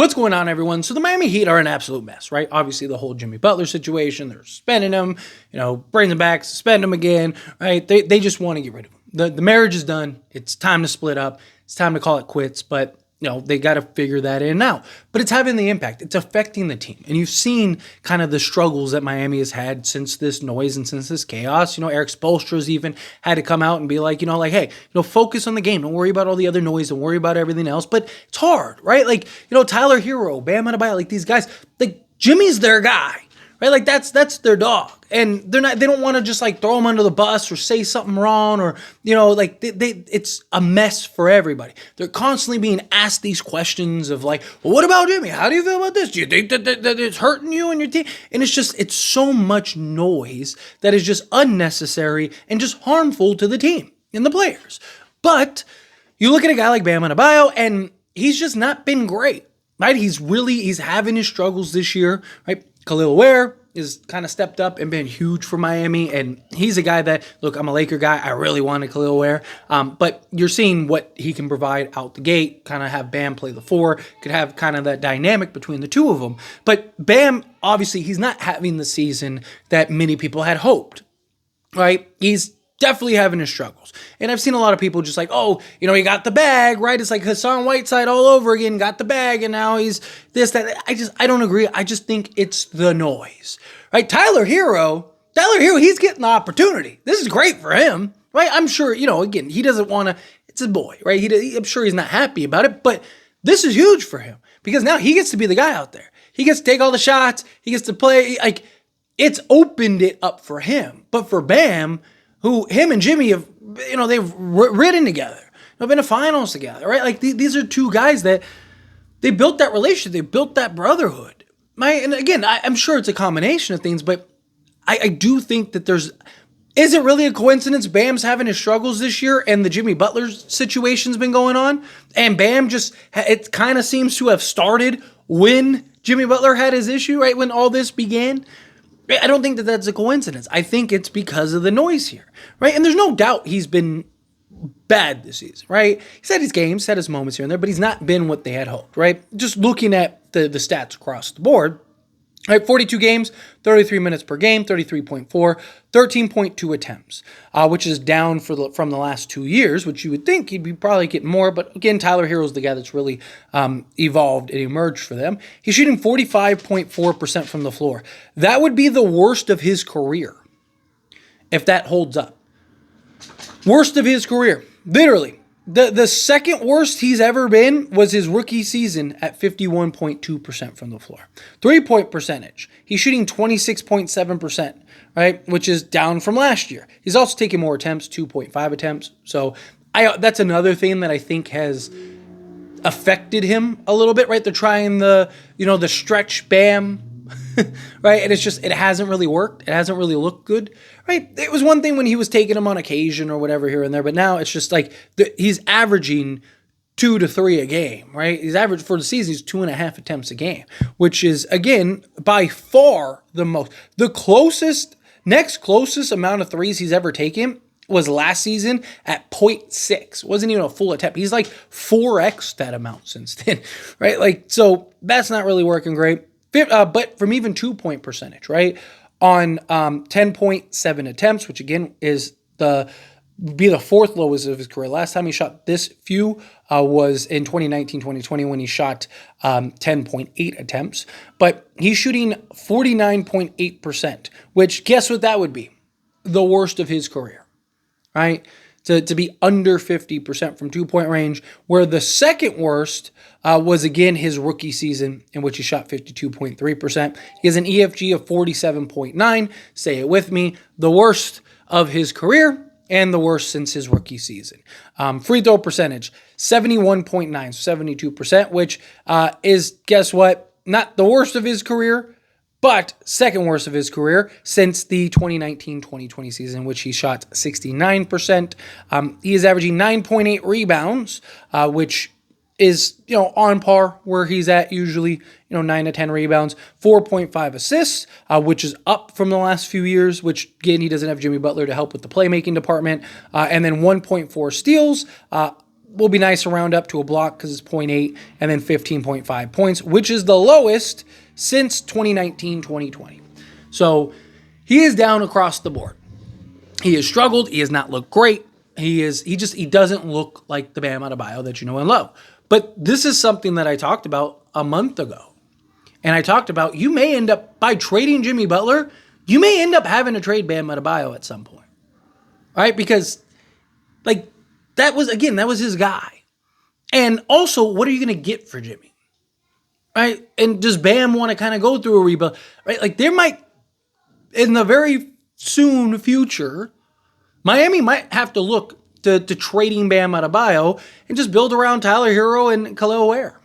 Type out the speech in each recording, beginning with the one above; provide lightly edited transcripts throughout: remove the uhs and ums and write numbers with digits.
What's going on, everyone? So the Miami Heat are an absolute mess, right? Obviously, the whole Jimmy Butler situation, they're suspending him, bring him back, suspend him again, right? They just want to get rid of him. The marriage is done. It's time to split up. It's time to call it quits, but they got to figure that in now. But it's having the impact. It's affecting the team. And you've seen kind of the struggles that Miami has had since this noise and since this chaos. Eric Spoelstra's even had to come out and be like, hey, focus on the game. Don't worry about all the other noise. Don't worry about everything else. But it's hard, right? Tyler Hero, Bam Adebayo, these guys, Jimmy's their guy, right? That's their dog. And they don't want to just throw him under the bus or say something wrong or, it's a mess for everybody. They're constantly being asked these questions of well, what about Jimmy? How do you feel about this? Do you think that it's hurting you and your team? And it's so much noise that is just unnecessary and just harmful to the team and the players. But you look at a guy like Bam Adebayo and he's just not been great, right? He's having his struggles this year, right? Khalil Ware is kind of stepped up and been huge for Miami, and he's a guy that, look, I'm a Laker guy. I really wanted Khalil Ware, but you're seeing what he can provide out the gate, kind of have Bam play the four, could have kind of that dynamic between the two of them. But Bam, obviously, he's not having the season that many people had hoped, right? He's definitely having his struggles. And I've seen a lot of people just he got the bag, right? It's like Hassan Whiteside all over again, got the bag, and now he's this, that. I don't agree. I just think it's the noise, right? Tyler Hero, he's getting the opportunity. This is great for him, right? I'm sure, again, he doesn't want to, it's his boy, right? I'm sure he's not happy about it, but this is huge for him because now he gets to be the guy out there. He gets to take all the shots. He gets to play. It's opened it up for him. But for Bam, who him and Jimmy have, they've ridden together. They've been to finals together, right? These are two guys that they built that relationship. They built that brotherhood. And again, I'm sure it's a combination of things, but I do think that is it really a coincidence Bam's having his struggles this year and the Jimmy Butler situation's been going on? And Bam it kind of seems to have started when Jimmy Butler had his issue, right? When all this began. I don't think that that's a coincidence. I think it's because of the noise here, right? And there's no doubt he's been bad this season, right? He's had his games, had his moments here and there, but he's not been what they had hoped, right? Just looking at the stats across the board, right? 42 games, 33 minutes per game, 33.4, 13.2 attempts, which is down from the last 2 years, which you would think he'd be probably getting more. But again, Tyler Hero's the guy that's really evolved and emerged for them. He's shooting 45.4% from the floor. That would be the worst of his career if that holds up. Worst of his career, literally. The second worst he's ever been was his rookie season at 51.2% from the floor. 3-point percentage. He's shooting 26.7%, right? Which is down from last year. He's also taking more attempts, 2.5 attempts. So that's another thing that I think has affected him a little bit, right? They're trying the stretch Bam, right? And it hasn't really worked. It hasn't really looked good, right? It was one thing when he was taking them on occasion or whatever here and there, but now it's just he's averaging 2 to 3 a game, right? He's averaged for the season, he's 2.5 attempts a game, which is, again, by far the most. Next closest amount of threes he's ever taken was last season at 0.6. Wasn't even a full attempt. He's 4x that amount since then, right? So that's not really working great. But from even 2-point percentage, right, on 10.7 attempts, which again is be the fourth lowest of his career. Last time he shot this few was in 2019-2020 when he shot 10.8 attempts. But he's shooting 49.8%, which guess what that would be? The worst of his career, right? To be under 50% from 2-point range, where the second worst was, again, his rookie season, in which he shot 52.3%. He has an EFG of 47.9. Say it with me. The worst of his career and the worst since his rookie season. Free throw percentage, 71.9, so 72%, which is, guess what? Not the worst of his career, but second worst of his career since the 2019-2020 season, which he shot 69%. He is averaging 9.8 rebounds, which is, on par where he's at usually, 9 to 10 rebounds, 4.5 assists, which is up from the last few years, which, again, he doesn't have Jimmy Butler to help with the playmaking department, and then 1.4 steals, will be nice to round up to a block because it's 0.8 and then 15.5 points, which is the lowest since 2019-2020. So he is down across the board. He has struggled. He has not looked great. He doesn't look like the Bam Adebayo that you know and love. But this is something that I talked about a month ago. And I talked about you may end up, by trading Jimmy Butler, you may end up having to trade Bam Adebayo at some point. Right? Because, like, that was his guy. And also, what are you going to get for Jimmy? Right? And does Bam want to kind of go through a rebuild? Right? Like, there might, in the very soon future, Miami might have to look to trading Bam Adebayo and just build around Tyler Hero and Khalil Ware,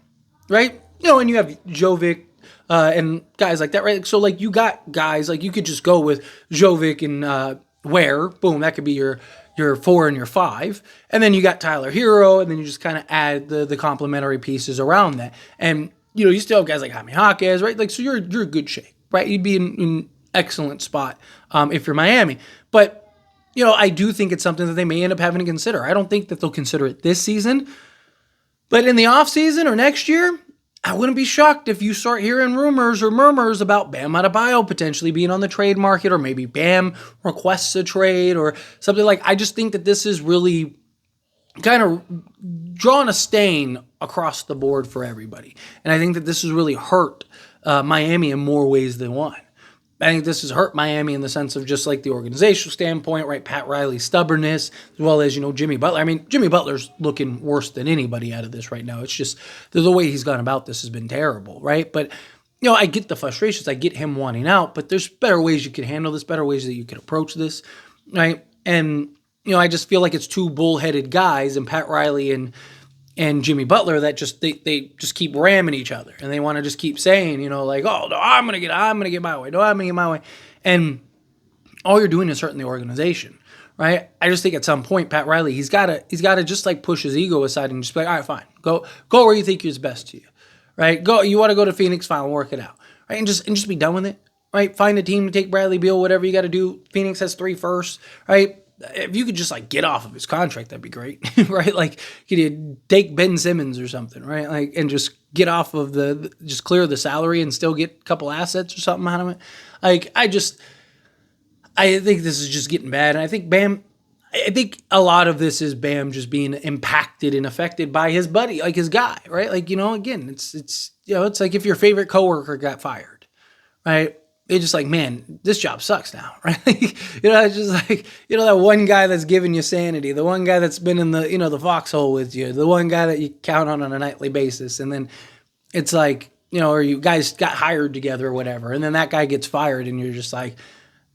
right? You know, and you have Jovic and guys like that, right? So, like, you got guys, like, you could just go with Jovic and Ware. Boom, that could be your 4 and your 5. And then you got Tyler Hero, and then you just kind of add the complementary pieces around that. And, you know, you still have guys like Jaime Jaquez, right? Like, so you're in good shape, right? You'd be in excellent spot if you're Miami. But, you know, I do think it's something that they may end up having to consider. I don't think that they'll consider it this season. But in the offseason or next year, I wouldn't be shocked if you start hearing rumors or murmurs about Bam Adebayo potentially being on the trade market, or maybe Bam requests a trade or something like. I just think that this is really kind of drawing a stain across the board for everybody. And I think that this has really hurt Miami in more ways than one. I think this has hurt Miami in the sense of just like the organizational standpoint, right? Pat Riley's stubbornness, as well as, you know, Jimmy Butler. I mean, Jimmy Butler's looking worse than anybody out of this right now. It's just the way he's gone about this has been terrible, right? But, you know, I get the frustrations. I get him wanting out, but there's better ways you can handle this, better ways that you can approach this, right? And, you know, I just feel like it's two bullheaded guys, and Pat Riley and Jimmy Butler, that just they just keep ramming each other, and they want to just keep saying, you know, like, oh no, I'm gonna get my way, no, I'm gonna get my way, and all you're doing is hurting the organization, right? I just think at some point, Pat Riley, he's gotta just like push his ego aside and just be like, all right, fine, go where you think is best to you, right? Go, you want to go to Phoenix, fine, we'll work it out, right? And just be done with it, right? Find a team to take Bradley Beal, whatever you got to do. Phoenix has 3 firsts, right? If you could just like get off of his contract, that'd be great, right? Like, could you take Ben Simmons or something, right? Like, and just get off of just clear the salary and still get a couple assets or something out of it. Like, I think this is just getting bad. And I think a lot of this is Bam just being impacted and affected by his buddy, like his guy, right? Like, you know, again, it's you know, it's like if your favorite coworker got fired, right? They're just like, man, this job sucks now, right? You know, it's just like, you know, that one guy that's giving you sanity, the one guy that's been in the, you know, the foxhole with you, the one guy that you count on a nightly basis. And then it's like, you know, or you guys got hired together or whatever. And then that guy gets fired and you're just like,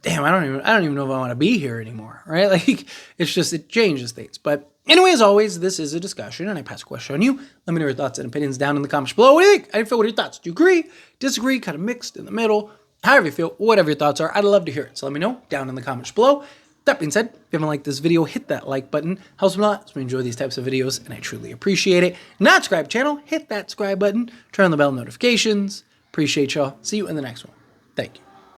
damn, I don't even know if I want to be here anymore, right? Like, it's just, it changes things. But anyway, as always, this is a discussion, and I pass a question on you. Let me know your thoughts and opinions down in the comments below. What do you think? I feel, what are your thoughts? Do you agree? Disagree? Kind of mixed in the middle? However you feel, whatever your thoughts are, I'd love to hear it. So let me know down in the comments below. That being said, if you haven't liked this video, hit that like button. Helps me a lot. We enjoy these types of videos, and I truly appreciate it. Not subscribe to the channel, hit that subscribe button. Turn on the bell notifications. Appreciate y'all. See you in the next one. Thank you.